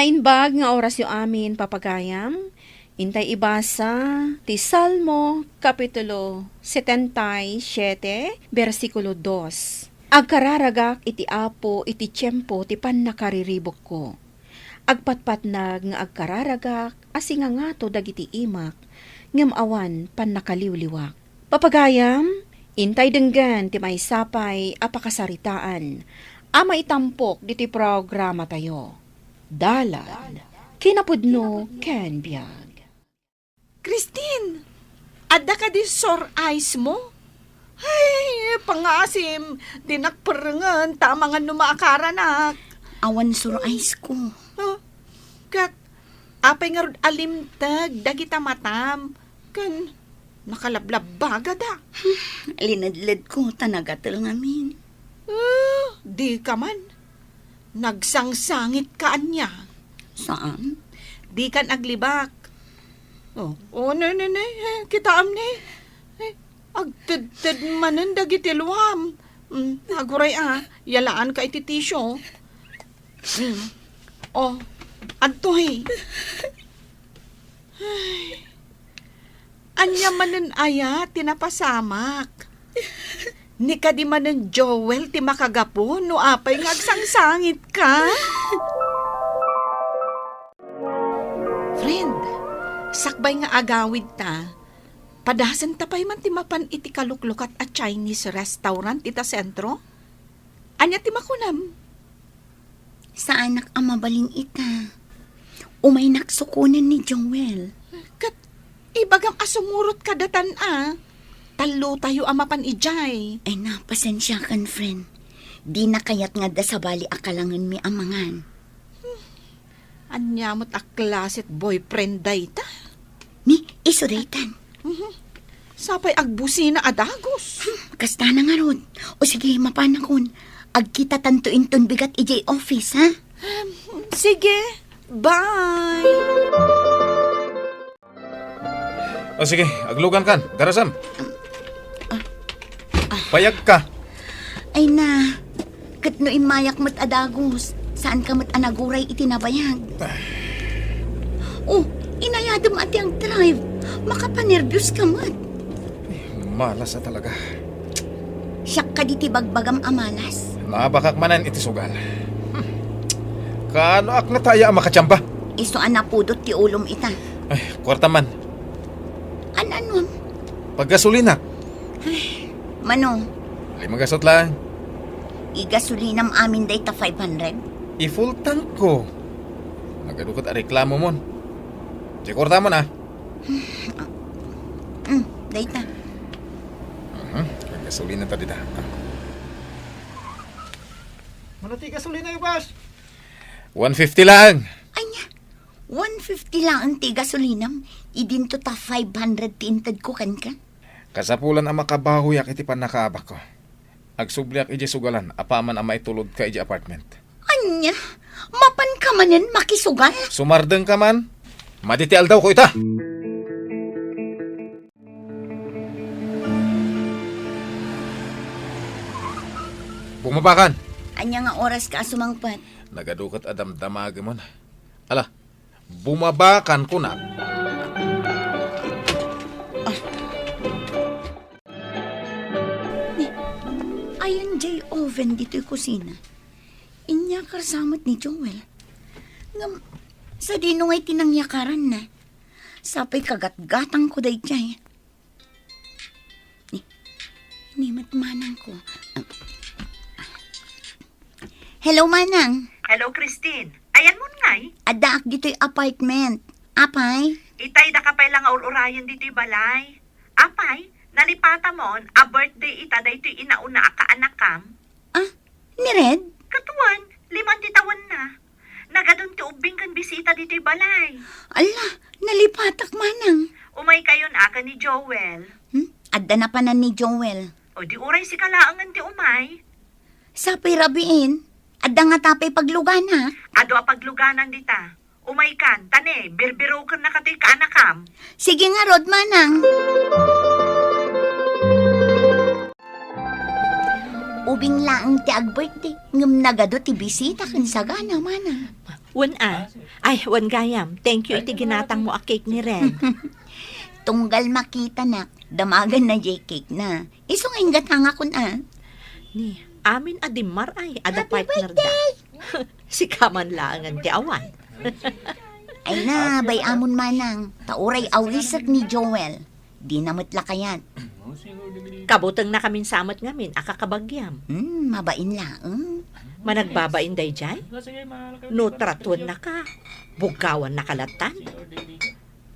Nainbag nga oras yu amin papagayam, intay ibasa ti Salmo Kapitulo 77, versikulo 2. Agkararagak iti apo iti tiyempo ti pannakariribok ko. Agpatpatnag nga agkararagak asinga nga to dagiti imak, ngem awan pannakaliwliwak. Papagayam, intay denggan ti maysapay apakasaritaan, ama itampok diti programa tayo. Dalan, kinapudno ken biag. Christine, adda ka di sore eyes mo? Ay, pangasim, dinakparangan, tamangan numaakaranak. Awan sur eyes ko. Huh? Kat, apay nga rod alimtag, dagita matam. Kan, nakalablab baga da. Linadlad ko, tanagatal ngamin. Di ka man. Nagsangsangit ka anya. Saan? Di kan aglibak. Kita am ni. Agtad manan dagiti luwam. Aguray yalaan ka iti tisyo. Adtoy. Anya manan aya, tinapasamak. Ni ka di manan Joel, ti makagapo, no apay ngagsangsangit ka. Friend, sakbay nga agawid ta. Padasan tapay man ti mapan iti kaluklukat at Chinese restaurant ita sentro. Anya ti makunam? Sa anak amabaling ita. Umay naksukunan ni Joel. Kat, ibagang asumurot ka datan Talo tayo amapan ijay. Ay na, pasensya kan, friend. Di na kayat nga da sa bali akalangan mi amangan. Anyamot a klasit boyfriend day ta. Ni, isuraytan. Sapay agbusina adagos. Kasta na nga rod. O sige, mapanakon. Agkita tantuin ton bigat ijay office, ha? Sige, bye! O sige, aglugan kan. Garasam. Payag ka. Ay na, kat no imayak mat adagos. Saan ka mat anaguray itinabayag? Oh, inayadam ati ang drive. Makapanervyos ka mat. Malas na talaga. Siyak ka diti bagbagam amalas. Nabakak manan iti sugal. Kaano ak na tayo ang makatsamba? Iso anapudot ti ulom ita. Ay, kwarta man. Ano? Paggasolina. Mano, 5 gasot lang. igasulinam amin day ta 500. I-full tank ko. Nagadukot ang reklamo mo. Di kwarta mo na. Day ta. Paggasolina ta dita. Manati gasolina yung boss. 150 lang. Anya, 150 lang ang ti gasulinam. Idinto ta 500 tintad ko kan ka. Kasapulan ang makabahuyak iti panakaabak ko. Agsubliak iji sugalan, apaman ang maitulod ka iji apartment. Anya, mapan ka manen makisugal. Sumardeng ka man, maditial daw ko ita. Bumabakan. Anya nga oras ka sumangpat. Nagadukot adam damage mo na. Ala, bumabakan ko na. Ayan jay oven dito'y kusina. Inya karsamot ni Joel. Ngam, sa dino nga'y tinangyakaran na. Sapay kagat-gatang ko day jay. Ni matmanang ko. Hello, Manang. Hello, Christine. Ayan mo ngay. Adaak dito'y apartment. Apay? Itay da kapay lang urayan dito'y balay. Apay, nalipata mon, a birthday ita da ito'y inauna ka anakam. Ni Red? Katuan, 5 titawan na. Nagadun ti ubing kan bisita dito'y balay. Ala, nalipatak, Manang. Umay kayon aka ni Joel. Adda na pa na ni Joel. O di uray si kalaangan ti umay. Sapay rabiin. Adda nga tapay paglugan, ha? Ado a pagluganan dita. Umay kan, tane, birbiro kan na kato'y kaanakam. Sige nga, Rod, Manang. Ubing laang ti ag-birthday. Ngam nagado ti bisita kan sagana, Manang. Wan gayam. Thank you iti ginatang mo a cake ni Red. Tunggal makita nak, damagan na jay cake na. Isong ingat hanga kun Ni, amin adimar ay, ada partner da. Si kaman lang ang awan. Ay na, bay amon manang. Tauray awisag ni Joel. Di namot lakayan. Kabutang na kamin samot ngamin, akakabagyam. Mabain lang. Managbabain day jay? No tratuan na ka. Bugawan na kalatan.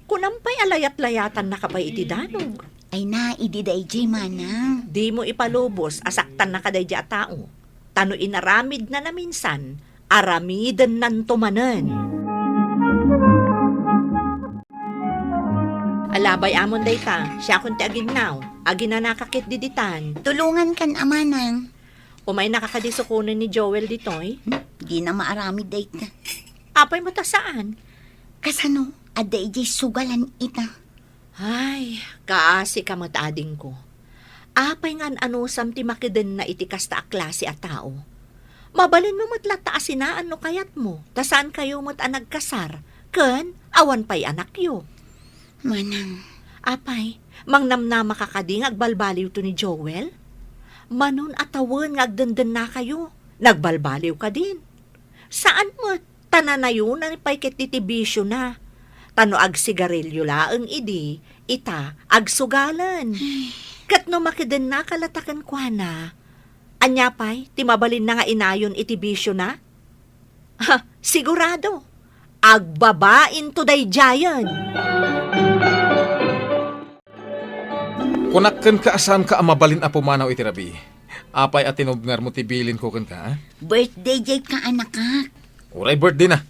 Kunampay alayat-layatan na kapay iti danog. Ay na, ididay jay manang. Di mo ipalubos, asaktan na kaday di a tao. Tano inaramid na minsan, aramidan nan tumanan. Alabay amon day ta, siya kun ti aginaw, agina nakakit diditan. Tulungan kan amanang. Umay nakakadisukunan ni Joel ditoy. Di na maaramid day ta. Apay mo ta saan? Kasano, aday jay sugalan ita. Ay, kaasi ka matading ko. Apay ngan anusam ti makiden na itikas ta a klase a tao. Mabalin mo matlata asinaan no kayat mo, tasaan kayo mat anag kasar, ken awan pay anak yo. Manang, Apay, mangnamna makakading agbalbaliw to ni Joel? Manon atawon nga agdandan na kayo, nagbalbaliw ka din. Saan mo tananayon ang ipayket titibisyo na? Tano ag sigarilyo laeng idi, ita ag sugalan. Kat no makiden na kalatakan kwa na, anyapay, timabalin na nga inayon itibisyo na? Ha, sigurado, agbabain to day giant. Kunakken ka asam ka amabalin a pumanaw iti rabi. Apay at tinubngar mo tibilin ko ken ka. birthday jay ka anak ka. Uray birthday na.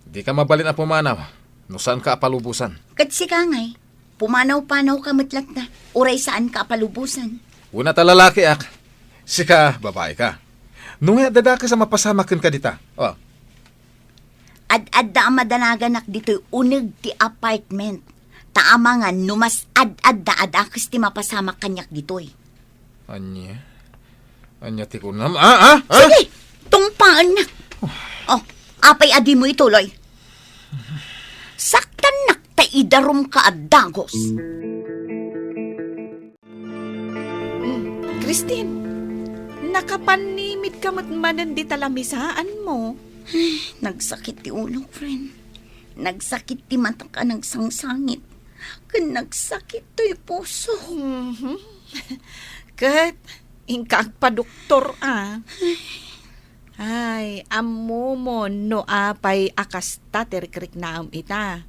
Di ka mabalin a pumanaw. No saan ka apalubusan? Katsi ka ngay, pumanaw-panaw ka matlat na. Uray saan ka palubusan. Una ta lalaki ak. Sika, babae ka. Nung dada ka sa mapasama ken ka dita. Oh, Ad-ad da madanagan ak dito'y unig ti apartment. Taama nga numas ad-ad da adakas ti mapasama kanyak dito'y. anya. Anya ti kunam. Ah! Sige, tungpaan na. Oh, apay adi mo ituloy. Saktan nak ta idarum ka ad-dagos. Christine, nakapanimit ka matmanan di talamisaan mo. Nagsakit ti ulo, friend. Nagsakit ti mata ka nagsangsangit. Kan nagsakit to'y puso. Kat, ingkag pa doktor Ay, amo mo no apay akas taterkrik na ita.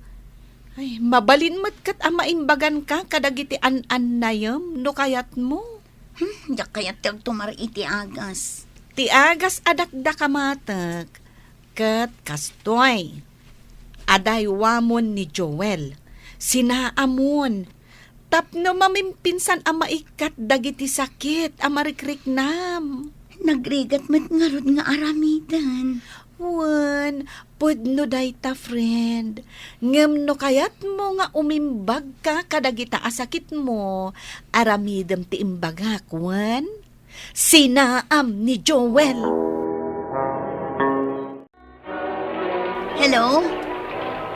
Ay, mabalin mat kat amaimbagan ka kadagiti an nayam no kayat mo. Ya kaya tiyag tumar iti agas. Ti agas adakda kamatak. Kat kastoy. Aday wamon ni Joel. Sinaamon. Tapno mamimpinsan ama ikat dagiti sakit amarikrik nam. Nagrigat mat ngarod nga aramidan. Wan, pudno dayta friend. Ngem no kayat mo nga umimbag ka kadagita asakit mo. Aramidem ti imbagak, wan. Sinaam ni Joel. Hello?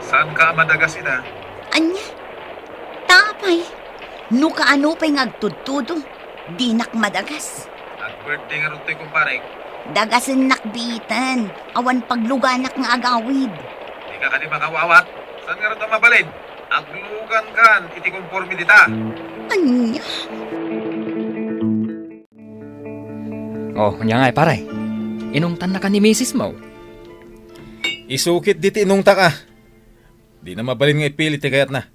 Saan ka madagas ita? Anya? Tapay. No kaano pa'y ngagtudtudo. Di nak madagas. Nag-birthday nga rin kumpare. Dagasin nakbitan. Awan pagluganak nga agawid. Di ka kani makawawat. Saan nga rin mabalin? Aglugan kan, iti konformi dita. Anya? Oh, nya nga paray. Inungtan na ka ni Mrs. Mo. Isukit diti inong taka. Di na mabalin nga ipilit ti kayat na.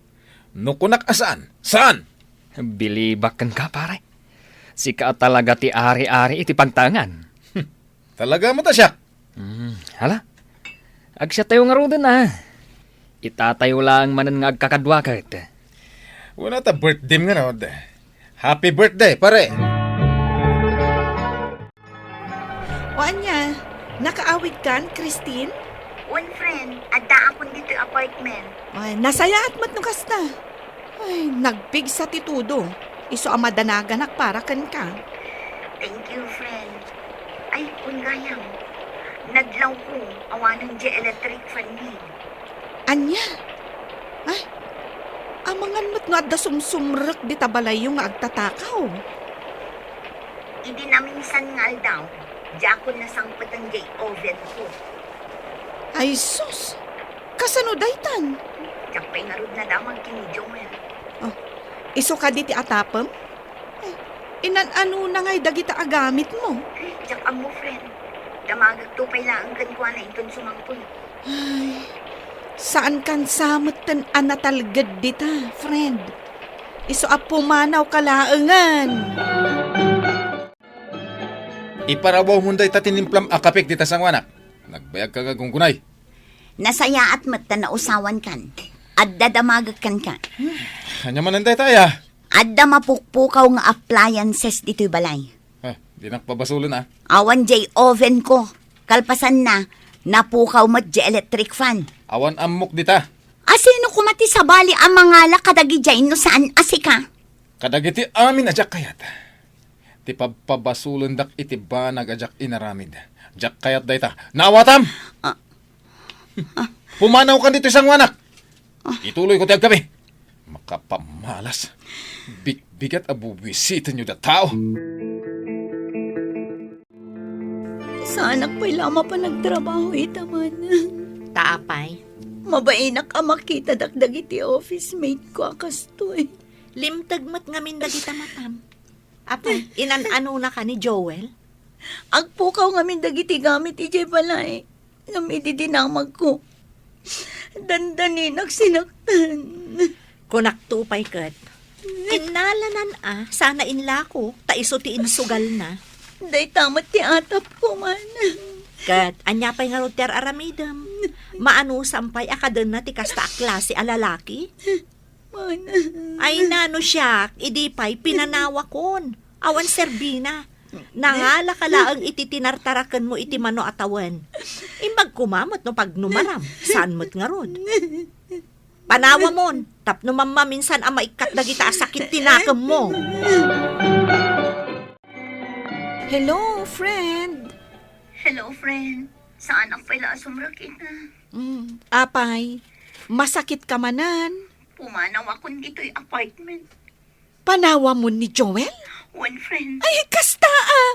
Nukunak asaan? Saan? Bilibakan ka paray. Sika talaga ti ari-ari iti pagtangan. Talaga mo ta siya? Hala. Agsya tayo nga rodan Itatayo lang manan nga agkakadwakat. Wala ta birthday nga na. Happy birthday, pare. O anya, nakaawig kan, Christine? One friend, adda akong dito apartment. Ay, nasayaat mat nung kasta. Ay, nagpig sa titudo. Iso amadanagan para kan ka. Thank you, friend. Ay, kung gayam. Nadlaw ko, awanan di electric fan din. Anya? Ay, amangan mo't nga da sumsumrek di tabalay yung nga agtatakaw. Idi na minsan nga daw, di ako nasangpat ang gay oven ko. Ay sus, kasano daytan? Diyak pa'y nga rod na damag kini Joel. Iso ka di ti atapem? Ay, inan-ano na nga'y dagita agamit mo. Diyak ang mo, friend. Damagag to pa'y laang gankwa na iton sumangpon. Ay, saan kan samot tan anatalgad dita, friend? Iso a pumanaw kalaangan. Iparabaw munday ta tinimplam akapik dita sang wanak. Nagbayag ka nga gunggunay. Nasaya at mat na usawan kan. Adda damagag kan ka. Kanya man anday taya. Adda mapukpukaw nga appliances dito'y balay. Di nakpabasulan ah. Awan jay oven ko. Kalpasan na, napukaw mat jay electric fan. Awan amok dita. Asino kumati sa bali ang mga lakadagi jay no saan asika? Kadagiti amin ajak kayat. Ti pabasulan dak iti banag ajak inaramid. Jak kayat dayta. Nawatam! Pumanaw ka dito isang wanak. Ituloy ko tiyag kami. Makapamalas. Bigat abuwisita nyo da tao. Sana pa'y lama pa nagtrabaho itaman. Taapay, Mabainak ang makita dakdag iti office mate ko akasto eh. limtag mat ngamin dagita matam. Apay, inan-ano na ka ni Joel? Agpukaw ngamin dagiti gamit iti balay. Ngamiti dinamag ko. Dandanin nagsinaktan. Kunaktupay kat. Inalanan sana inlako, taiso ti insugal na. Day tamat ti atap ko man. Kat, anya pa'y nga roter aramidam. Maano sampay akadan na ti kasta a klase a lalaki? Man. Ay nano siya, idi pa'y pinanawakon. Awan serbina. Nangala ka laang iti tinartarakan mo iti mano atawan. Imbag kumamot no pag numaram, saan mo't nga rod. Panawa mon, tapno mamma minsan ang maikat dagita asakit tinakam mo. Hello, friend. Hello, friend. Saan ang pala asumrak ita? Apay, masakit ka manan. Pumanaw akong dito'y apartment. Panawa mo ni Joel? One friend. Ay, kasta ah!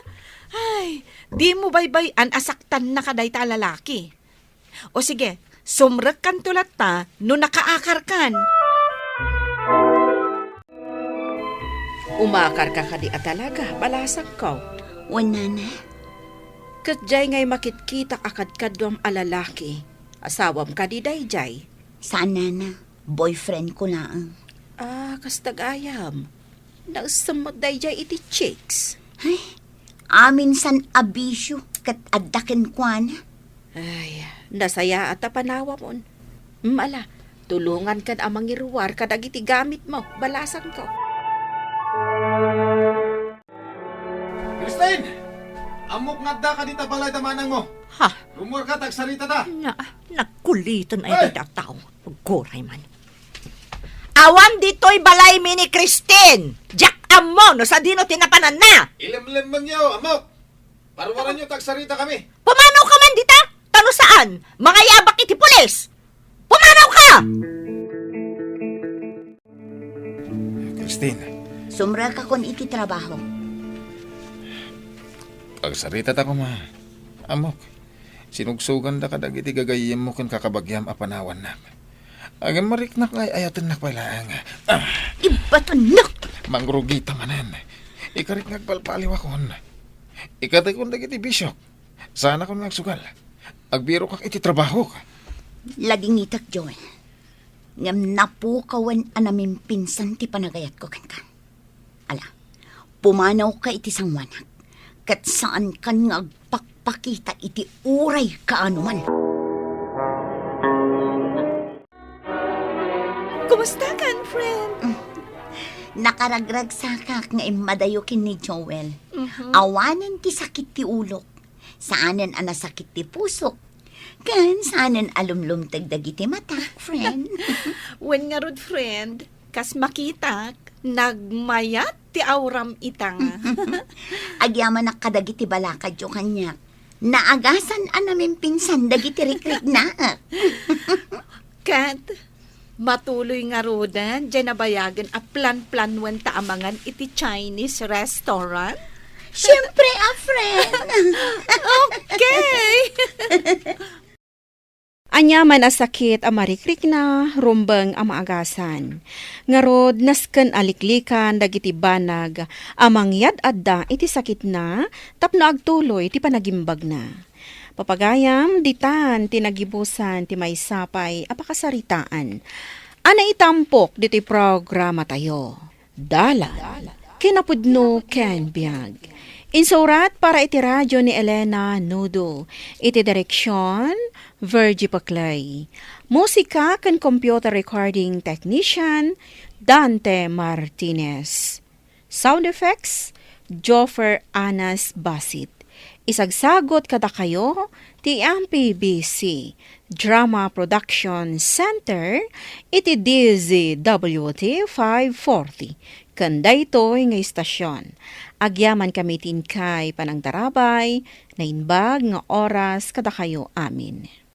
Ay, di mo baybay asaktan na kaday ta lalaki. O sige, sumrek kan tulat ta no nakaakar kan. Umakar ka kadi talaga, balasak ka. Wala na. Katjay ngay makitkita akad kadwam alalaki. Asawam ka di dayjay. Sana na. Boyfriend ko lang. Kastagayam. Nausamot dayjay iti chicks. Ay, amin san abisyo kat addaken kwan. Ay, nasaya at panawa mo. Mala, tulungan kan amang iruwar kadag iti gamit mo. Balasan ko. Christine! Amok nadda ka dita balay tamanang mo. Ha? Rumor ka tagsarita ta. Nagkulitan ay Ay! dita tao. Pagkuray man. Awan dito'y balay mi ni Christine! Jack amo no sa dino tinapanan na! Ilimlim man yaw, amok. Parwaran nyo tagsarita kami. Pumanaw ka man dita? Tano saan? Mga yabak iti pulis! Pumanaw ka! Christine, Sumra ka kon iti trabaho. tagsarita ta ko ma. Amok, sinugsugan da kadag iti gagayim mo kan kakabagyam apanawan na. Agam mariknak ngay ayatan na pailang. Ibatanok! Mangrugita manan. Ikarik nagpalpaliw akon. Ikatay kong dagiti bisyok. Sana kong nagsugal. Agbiro kak iti trabaho ka. Laging itak, Joel. Ngam napukawan anamin pinsan ti panagayat ko kan. Ala, pumanaw ka iti sangwanak. Kat saan kan nga agpakpakita iti uray kaano man. Kumusta kan, friend? Nakaragrag sakak nga imadayokin ni Joel. Awanan ti sakit ti ulok. Saanan anasakit ti pusok. Kan saanan alumlumtag dagiti mata, friend. When nga rod, friend, kas makita, nagmayat ti auram itang. Agyaman na kadagiti balakad yo kanya. Naagasan namin pinsan dagiti rikrik na. Kat, matuloy nga rodan, dyan nabayagan a plan-planwan taamangan iti Chinese restaurant. Siyempre, friend. Okay! Anya man asakit a marikrik na rumbeng a maagasan. Ngarod nasken aliklikan dagiti banag amang yad adda iti sakit na tapno agtuloy ti panagimbag na. Papagayam ditan tinagibusan ti maysapay apakasaritaan. Ana itampok diti programa tayo. Dala kinapudno ken biag. Insurat para iti radyo ni Elena Nudo. Iti direksyon, Virgie Paclay. Musika kan computer recording technician, Dante Martinez. Sound effects, Joffer Anas Basit. Isagsagot kada kayo, ti MPBC Drama Production Center, iti DZWT 540. Kanda ito'y nga istasyon. Agyaman kami tinkay panang darabay, na inbag nga oras kada kayo amin.